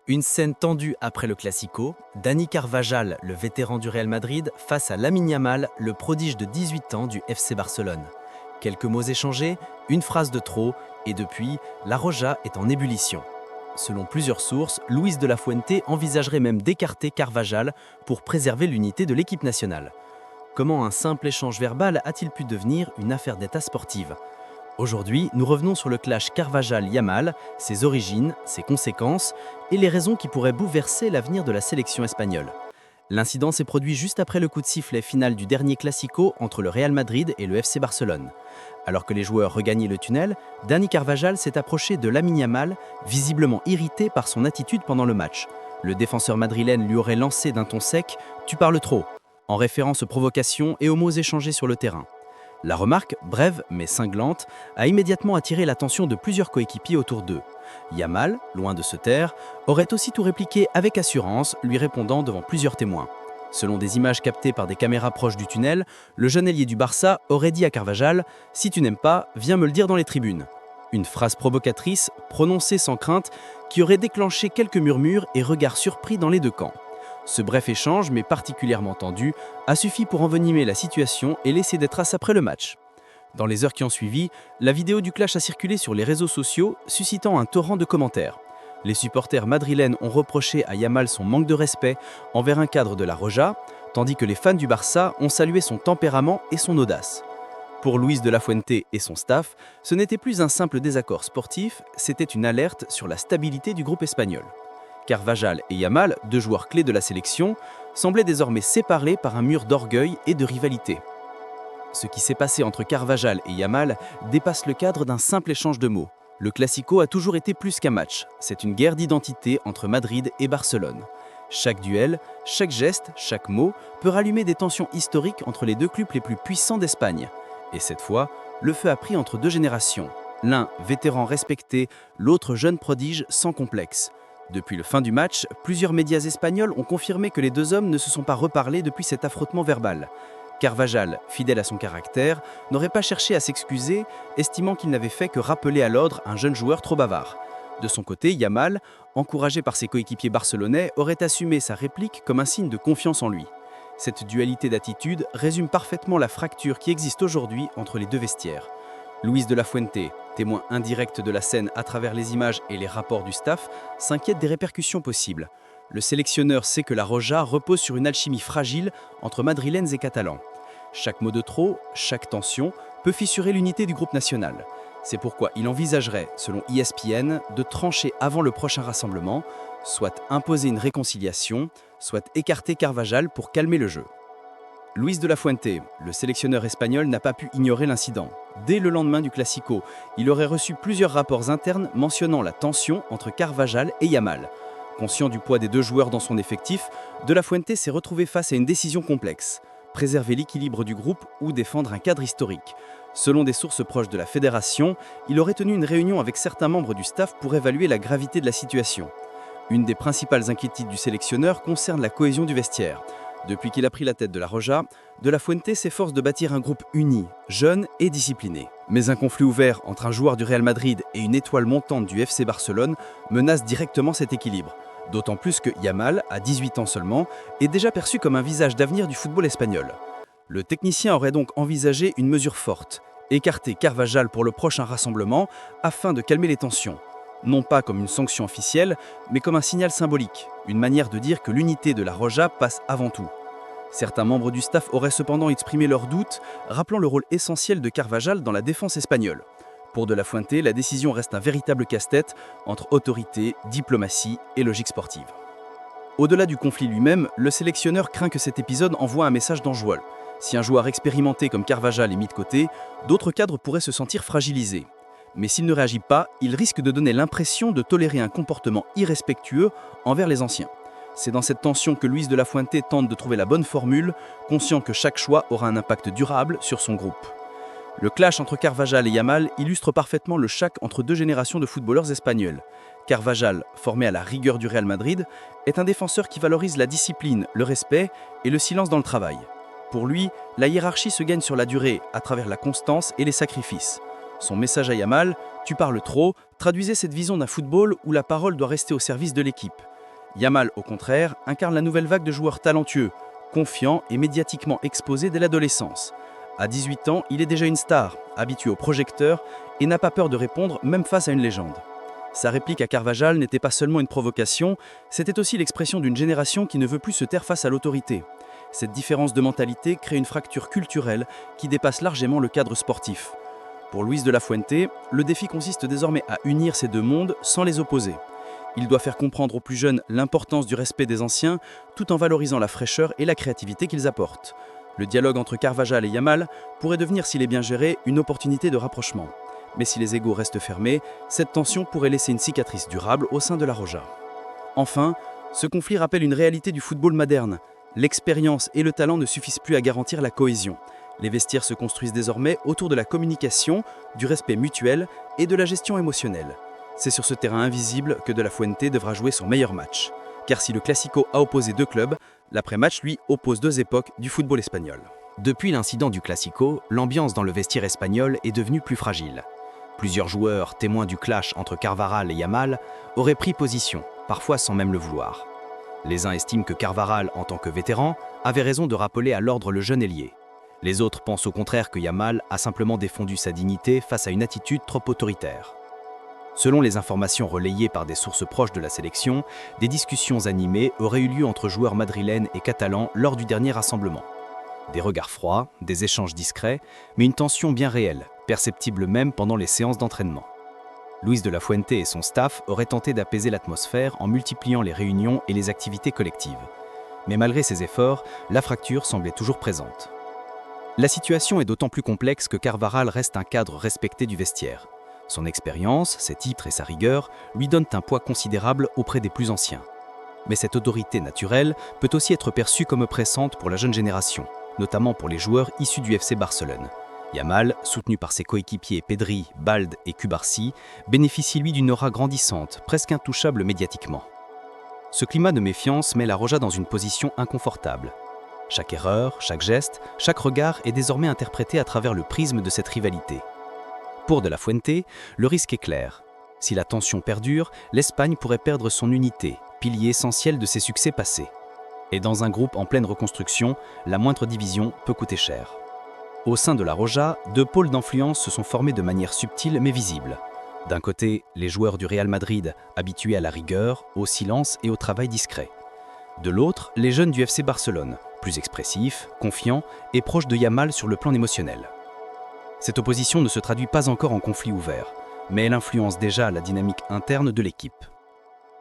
Une scène tendue après le Classico, Dani Carvajal, le vétéran du Real Madrid, face à Lamine Yamal, le prodige de 18 ans du FC Barcelone. Quelques mots échangés, une phrase de trop, et depuis, la Roja est en ébullition. Selon plusieurs sources, Luis de la Fuente envisagerait même d'écarter Carvajal pour préserver l'unité de l'équipe nationale. Comment un simple échange verbal a-t-il pu devenir une affaire d'état sportive ? Aujourd'hui, nous revenons sur le clash Carvajal-Yamal, ses origines, ses conséquences et les raisons qui pourraient bouleverser l'avenir de la sélection espagnole. L'incident s'est produit juste après le coup de sifflet final du dernier Classico entre le Real Madrid et le FC Barcelone. Alors que les joueurs regagnaient le tunnel, Dani Carvajal s'est approché de Lamine Yamal, visiblement irrité par son attitude pendant le match. Le défenseur madrilène lui aurait lancé d'un ton sec « Tu parles trop », en référence aux provocations et aux mots échangés sur le terrain. La remarque, brève mais cinglante, a immédiatement attiré l'attention de plusieurs coéquipiers autour d'eux. Yamal, loin de se taire, aurait aussitôt répliqué avec assurance, lui répondant devant plusieurs témoins. Selon des images captées par des caméras proches du tunnel, le jeune ailier du Barça aurait dit à Carvajal « Si tu n'aimes pas, viens me le dire dans les tribunes ». Une phrase provocatrice, prononcée sans crainte, qui aurait déclenché quelques murmures et regards surpris dans les deux camps. Ce bref échange, mais particulièrement tendu, a suffi pour envenimer la situation et laisser des traces après le match. Dans les heures qui ont suivi, la vidéo du clash a circulé sur les réseaux sociaux, suscitant un torrent de commentaires. Les supporters madrilènes ont reproché à Yamal son manque de respect envers un cadre de la Roja, tandis que les fans du Barça ont salué son tempérament et son audace. Pour Luis de la Fuente et son staff, ce n'était plus un simple désaccord sportif, c'était une alerte sur la stabilité du groupe espagnol. Carvajal et Yamal, deux joueurs clés de la sélection, semblaient désormais séparés par un mur d'orgueil et de rivalité. Ce qui s'est passé entre Carvajal et Yamal dépasse le cadre d'un simple échange de mots. Le Classico a toujours été plus qu'un match, c'est une guerre d'identité entre Madrid et Barcelone. Chaque duel, chaque geste, chaque mot peut rallumer des tensions historiques entre les deux clubs les plus puissants d'Espagne. Et cette fois, le feu a pris entre deux générations. L'un vétéran respecté, l'autre jeune prodige sans complexe. Depuis le fin du match, plusieurs médias espagnols ont confirmé que les deux hommes ne se sont pas reparlés depuis cet affrontement verbal. Carvajal, fidèle à son caractère, n'aurait pas cherché à s'excuser, estimant qu'il n'avait fait que rappeler à l'ordre un jeune joueur trop bavard. De son côté, Yamal, encouragé par ses coéquipiers barcelonais, aurait assumé sa réplique comme un signe de confiance en lui. Cette dualité d'attitude résume parfaitement la fracture qui existe aujourd'hui entre les deux vestiaires. Luis de la Fuente, témoin indirect de la scène à travers les images et les rapports du staff, s'inquiète des répercussions possibles. Le sélectionneur sait que la Roja repose sur une alchimie fragile entre madrilènes et catalans. Chaque mot de trop, chaque tension, peut fissurer l'unité du groupe national. C'est pourquoi il envisagerait, selon ESPN, de trancher avant le prochain rassemblement, soit imposer une réconciliation, soit écarter Carvajal pour calmer le jeu. Luis de la Fuente, le sélectionneur espagnol, n'a pas pu ignorer l'incident. Dès le lendemain du Classico, il aurait reçu plusieurs rapports internes mentionnant la tension entre Carvajal et Yamal. Conscient du poids des deux joueurs dans son effectif, de la Fuente s'est retrouvé face à une décision complexe. Préserver l'équilibre du groupe ou défendre un cadre historique. Selon des sources proches de la fédération, il aurait tenu une réunion avec certains membres du staff pour évaluer la gravité de la situation. Une des principales inquiétudes du sélectionneur concerne la cohésion du vestiaire. Depuis qu'il a pris la tête de la Roja, de la Fuente s'efforce de bâtir un groupe uni, jeune et discipliné. Mais un conflit ouvert entre un joueur du Real Madrid et une étoile montante du FC Barcelone menace directement cet équilibre. D'autant plus que Yamal, à 18 ans seulement, est déjà perçu comme un visage d'avenir du football espagnol. Le technicien aurait donc envisagé une mesure forte, écarter Carvajal pour le prochain rassemblement afin de calmer les tensions. Non pas comme une sanction officielle, mais comme un signal symbolique, une manière de dire que l'unité de la Roja passe avant tout. Certains membres du staff auraient cependant exprimé leurs doutes, rappelant le rôle essentiel de Carvajal dans la défense espagnole. Pour de la Fuente, la décision reste un véritable casse-tête entre autorité, diplomatie et logique sportive. Au-delà du conflit lui-même, le sélectionneur craint que cet épisode envoie un message dangereux. Si un joueur expérimenté comme Carvajal est mis de côté, d'autres cadres pourraient se sentir fragilisés. Mais s'il ne réagit pas, il risque de donner l'impression de tolérer un comportement irrespectueux envers les anciens. C'est dans cette tension que Luis de la Fuente tente de trouver la bonne formule, conscient que chaque choix aura un impact durable sur son groupe. Le clash entre Carvajal et Yamal illustre parfaitement le choc entre deux générations de footballeurs espagnols. Carvajal, formé à la rigueur du Real Madrid, est un défenseur qui valorise la discipline, le respect et le silence dans le travail. Pour lui, la hiérarchie se gagne sur la durée à travers la constance et les sacrifices. Son message à Yamal, « Tu parles trop », traduisait cette vision d'un football où la parole doit rester au service de l'équipe. Yamal, au contraire, incarne la nouvelle vague de joueurs talentueux, confiants et médiatiquement exposés dès l'adolescence. À 18 ans, il est déjà une star, habitué aux projecteurs et n'a pas peur de répondre même face à une légende. Sa réplique à Carvajal n'était pas seulement une provocation, c'était aussi l'expression d'une génération qui ne veut plus se taire face à l'autorité. Cette différence de mentalité crée une fracture culturelle qui dépasse largement le cadre sportif. Pour Luis de la Fuente, le défi consiste désormais à unir ces deux mondes sans les opposer. Il doit faire comprendre aux plus jeunes l'importance du respect des anciens tout en valorisant la fraîcheur et la créativité qu'ils apportent. Le dialogue entre Carvajal et Yamal pourrait devenir, s'il est bien géré, une opportunité de rapprochement. Mais si les égos restent fermés, cette tension pourrait laisser une cicatrice durable au sein de la Roja. Enfin, ce conflit rappelle une réalité du football moderne. L'expérience et le talent ne suffisent plus à garantir la cohésion. Les vestiaires se construisent désormais autour de la communication, du respect mutuel et de la gestion émotionnelle. C'est sur ce terrain invisible que De la Fuente devra jouer son meilleur match. Car si le Classico a opposé deux clubs, l'après-match, lui, oppose deux époques du football espagnol. Depuis l'incident du Classico, l'ambiance dans le vestiaire espagnol est devenue plus fragile. Plusieurs joueurs, témoins du clash entre Carvajal et Yamal, auraient pris position, parfois sans même le vouloir. Les uns estiment que Carvajal, en tant que vétéran, avait raison de rappeler à l'ordre le jeune ailier. Les autres pensent au contraire que Yamal a simplement défendu sa dignité face à une attitude trop autoritaire. Selon les informations relayées par des sources proches de la sélection, des discussions animées auraient eu lieu entre joueurs madrilènes et catalans lors du dernier rassemblement. Des regards froids, des échanges discrets, mais une tension bien réelle, perceptible même pendant les séances d'entraînement. Luis de la Fuente et son staff auraient tenté d'apaiser l'atmosphère en multipliant les réunions et les activités collectives. Mais malgré ces efforts, la fracture semblait toujours présente. La situation est d'autant plus complexe que Carvajal reste un cadre respecté du vestiaire. Son expérience, ses titres et sa rigueur lui donnent un poids considérable auprès des plus anciens. Mais cette autorité naturelle peut aussi être perçue comme oppressante pour la jeune génération, notamment pour les joueurs issus du FC Barcelone. Yamal, soutenu par ses coéquipiers Pedri, Balde et Cubarsí, bénéficie lui d'une aura grandissante, presque intouchable médiatiquement. Ce climat de méfiance met la Roja dans une position inconfortable. Chaque erreur, chaque geste, chaque regard est désormais interprété à travers le prisme de cette rivalité. Pour De la Fuente, le risque est clair. Si la tension perdure, l'Espagne pourrait perdre son unité, pilier essentiel de ses succès passés. Et dans un groupe en pleine reconstruction, la moindre division peut coûter cher. Au sein de la Roja, deux pôles d'influence se sont formés de manière subtile mais visible. D'un côté, les joueurs du Real Madrid, habitués à la rigueur, au silence et au travail discret. De l'autre, les jeunes du FC Barcelone, plus expressifs, confiants et proches de Yamal sur le plan émotionnel. Cette opposition ne se traduit pas encore en conflit ouvert, mais elle influence déjà la dynamique interne de l'équipe.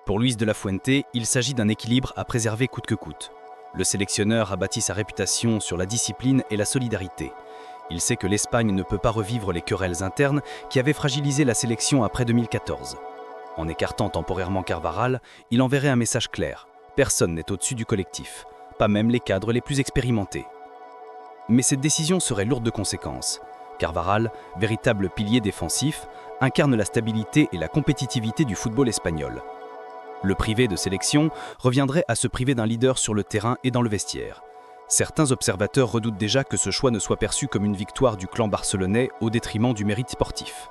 Pour Luis de la Fuente, il s'agit d'un équilibre à préserver coûte que coûte. Le sélectionneur a bâti sa réputation sur la discipline et la solidarité. Il sait que l'Espagne ne peut pas revivre les querelles internes qui avaient fragilisé la sélection après 2014. En écartant temporairement Carvajal, il enverrait un message clair. Personne n'est au-dessus du collectif, pas même les cadres les plus expérimentés. Mais cette décision serait lourde de conséquences. Carvajal, véritable pilier défensif, incarne la stabilité et la compétitivité du football espagnol. Le privé de sélection reviendrait à se priver d'un leader sur le terrain et dans le vestiaire. Certains observateurs redoutent déjà que ce choix ne soit perçu comme une victoire du clan barcelonais au détriment du mérite sportif.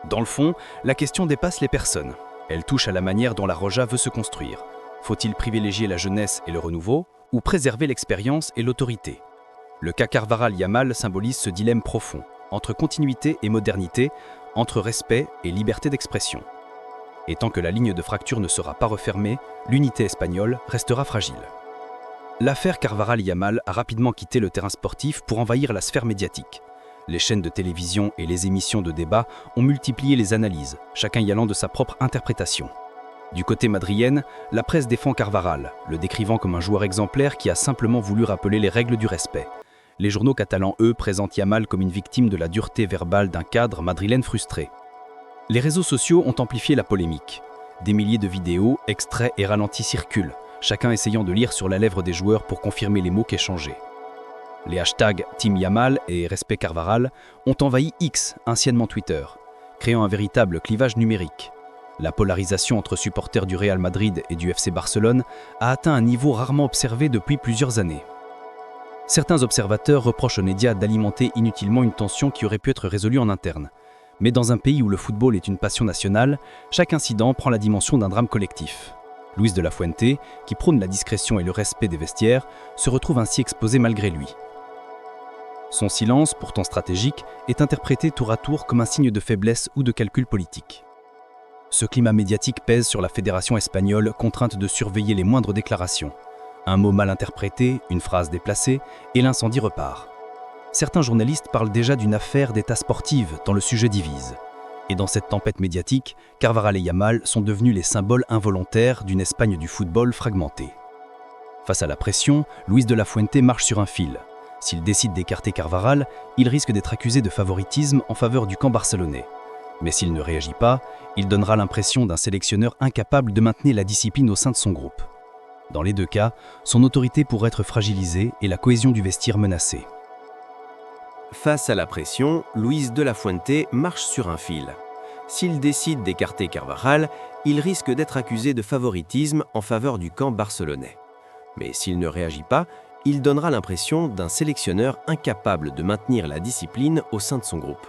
Dans le fond, la question dépasse les personnes. Elle touche à la manière dont la Roja veut se construire. Faut-il privilégier la jeunesse et le renouveau, ou préserver l'expérience et l'autorité ? Le cas Carvajal-Yamal symbolise ce dilemme profond, entre continuité et modernité, entre respect et liberté d'expression. Et tant que la ligne de fracture ne sera pas refermée, l'unité espagnole restera fragile. L'affaire Carvajal-Yamal a rapidement quitté le terrain sportif pour envahir la sphère médiatique. Les chaînes de télévision et les émissions de débat ont multiplié les analyses, chacun y allant de sa propre interprétation. Du côté madrilène, la presse défend Carvajal, le décrivant comme un joueur exemplaire qui a simplement voulu rappeler les règles du respect. Les journaux catalans, eux, présentent Yamal comme une victime de la dureté verbale d'un cadre madrilène frustré. Les réseaux sociaux ont amplifié la polémique. Des milliers de vidéos, extraits et ralentis circulent, chacun essayant de lire sur la lèvre des joueurs pour confirmer les mots qu'échangés. Les hashtags Team Yamal et Respect Carvajal ont envahi X, anciennement Twitter, créant un véritable clivage numérique. La polarisation entre supporters du Real Madrid et du FC Barcelone a atteint un niveau rarement observé depuis plusieurs années. Certains observateurs reprochent aux médias d'alimenter inutilement une tension qui aurait pu être résolue en interne. Mais dans un pays où le football est une passion nationale, chaque incident prend la dimension d'un drame collectif. Luis de la Fuente, qui prône la discrétion et le respect des vestiaires, se retrouve ainsi exposé malgré lui. Son silence, pourtant stratégique, est interprété tour à tour comme un signe de faiblesse ou de calcul politique. Ce climat médiatique pèse sur la fédération espagnole, contrainte de surveiller les moindres déclarations. Un mot mal interprété, une phrase déplacée, et l'incendie repart. Certains journalistes parlent déjà d'une affaire d'état sportive tant le sujet divise. Et dans cette tempête médiatique, Carvajal et Yamal sont devenus les symboles involontaires d'une Espagne du football fragmentée. Face à la pression, Luis de la Fuente marche sur un fil. S'il décide d'écarter Carvajal, il risque d'être accusé de favoritisme en faveur du camp barcelonais. Mais s'il ne réagit pas, il donnera l'impression d'un sélectionneur incapable de maintenir la discipline au sein de son groupe. Dans les deux cas, son autorité pourrait être fragilisée et la cohésion du vestiaire menacée. Face à la pression, Luis de la Fuente marche sur un fil. S'il décide d'écarter Carvajal, il risque d'être accusé de favoritisme en faveur du camp barcelonais. Mais s'il ne réagit pas, il donnera l'impression d'un sélectionneur incapable de maintenir la discipline au sein de son groupe.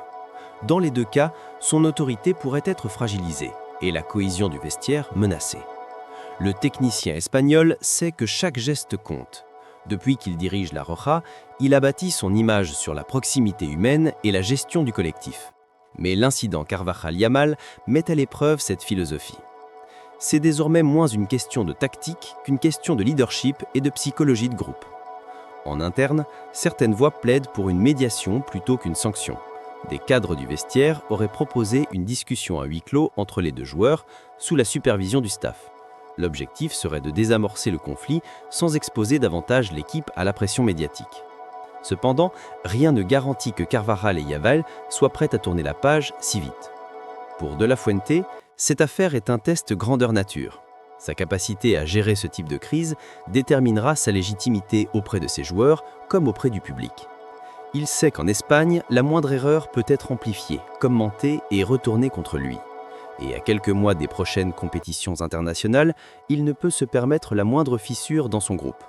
Dans les deux cas, son autorité pourrait être fragilisée et la cohésion du vestiaire menacée. Le technicien espagnol sait que chaque geste compte. Depuis qu'il dirige la Roja, il a bâti son image sur la proximité humaine et la gestion du collectif. Mais l'incident Carvajal-Yamal met à l'épreuve cette philosophie. C'est désormais moins une question de tactique qu'une question de leadership et de psychologie de groupe. En interne, certaines voix plaident pour une médiation plutôt qu'une sanction. Des cadres du vestiaire auraient proposé une discussion à huis clos entre les deux joueurs, sous la supervision du staff. L'objectif serait de désamorcer le conflit sans exposer davantage l'équipe à la pression médiatique. Cependant, rien ne garantit que Carvajal et Yamal soient prêts à tourner la page si vite. Pour De la Fuente, cette affaire est un test grandeur nature. Sa capacité à gérer ce type de crise déterminera sa légitimité auprès de ses joueurs comme auprès du public. Il sait qu'en Espagne, la moindre erreur peut être amplifiée, commentée et retournée contre lui. Et à quelques mois des prochaines compétitions internationales, il ne peut se permettre la moindre fissure dans son groupe.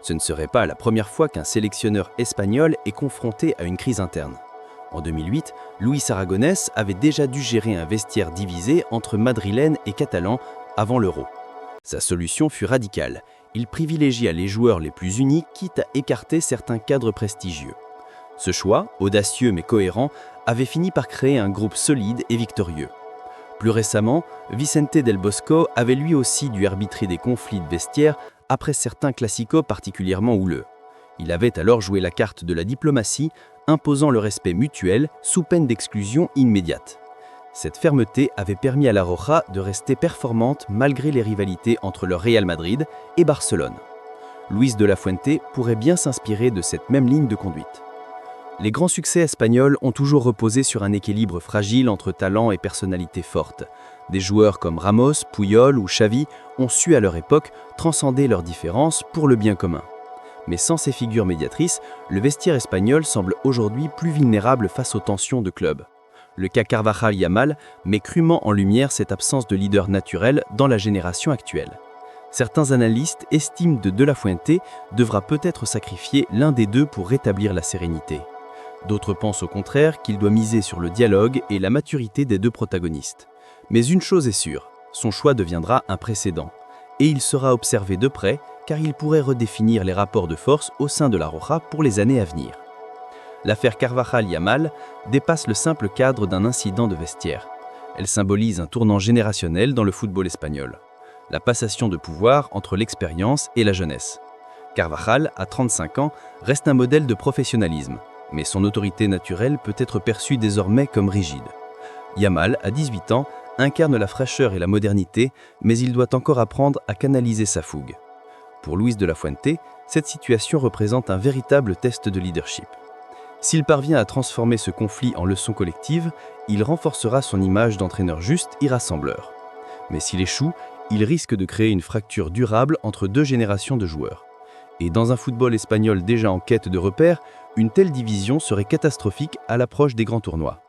Ce ne serait pas la première fois qu'un sélectionneur espagnol est confronté à une crise interne. En 2008, Luis Aragonès avait déjà dû gérer un vestiaire divisé entre madrilènes et catalans avant l'Euro. Sa solution fut radicale. Il privilégia les joueurs les plus unis, quitte à écarter certains cadres prestigieux. Ce choix, audacieux mais cohérent, avait fini par créer un groupe solide et victorieux. Plus récemment, Vicente del Bosco avait lui aussi dû arbitrer des conflits de vestiaire après certains classicos particulièrement houleux. Il avait alors joué la carte de la diplomatie, imposant le respect mutuel sous peine d'exclusion immédiate. Cette fermeté avait permis à la Roja de rester performante malgré les rivalités entre le Real Madrid et Barcelone. Luis de la Fuente pourrait bien s'inspirer de cette même ligne de conduite. Les grands succès espagnols ont toujours reposé sur un équilibre fragile entre talent et personnalité forte. Des joueurs comme Ramos, Puyol ou Xavi ont su à leur époque transcender leurs différences pour le bien commun. Mais sans ces figures médiatrices, le vestiaire espagnol semble aujourd'hui plus vulnérable face aux tensions de club. Le cas Carvajal-Yamal met crûment en lumière cette absence de leader naturel dans la génération actuelle. Certains analystes estiment que De la Fuente devra peut-être sacrifier l'un des deux pour rétablir la sérénité. D'autres pensent au contraire qu'il doit miser sur le dialogue et la maturité des deux protagonistes. Mais une chose est sûre, son choix deviendra un précédent. Et il sera observé de près car il pourrait redéfinir les rapports de force au sein de la Roja pour les années à venir. L'affaire Carvajal-Yamal dépasse le simple cadre d'un incident de vestiaire. Elle symbolise un tournant générationnel dans le football espagnol. La passation de pouvoir entre l'expérience et la jeunesse. Carvajal, à 35 ans, reste un modèle de professionnalisme, mais son autorité naturelle peut être perçue désormais comme rigide. Yamal, à 18 ans, incarne la fraîcheur et la modernité, mais il doit encore apprendre à canaliser sa fougue. Pour Luis de la Fuente, cette situation représente un véritable test de leadership. S'il parvient à transformer ce conflit en leçon collective, il renforcera son image d'entraîneur juste et rassembleur. Mais s'il échoue, il risque de créer une fracture durable entre deux générations de joueurs. Et dans un football espagnol déjà en quête de repères, une telle division serait catastrophique à l'approche des grands tournois.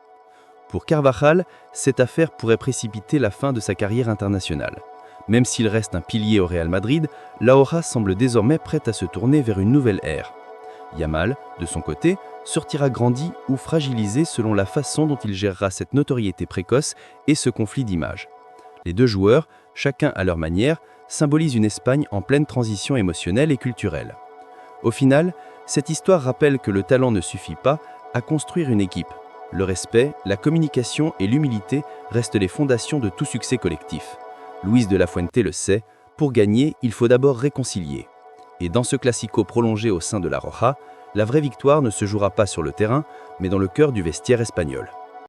Pour Carvajal, cette affaire pourrait précipiter la fin de sa carrière internationale. Même s'il reste un pilier au Real Madrid, la Roja semble désormais prête à se tourner vers une nouvelle ère. Yamal, de son côté, sortira grandi ou fragilisé selon la façon dont il gérera cette notoriété précoce et ce conflit d'images. Les deux joueurs chacun à leur manière, symbolisent une Espagne en pleine transition émotionnelle et culturelle. Au final, cette histoire rappelle que le talent ne suffit pas à construire une équipe. Le respect, la communication et l'humilité restent les fondations de tout succès collectif. Luis de la Fuente le sait, pour gagner, il faut d'abord réconcilier. Et dans ce classico prolongé au sein de la Roja, la vraie victoire ne se jouera pas sur le terrain, mais dans le cœur du vestiaire espagnol.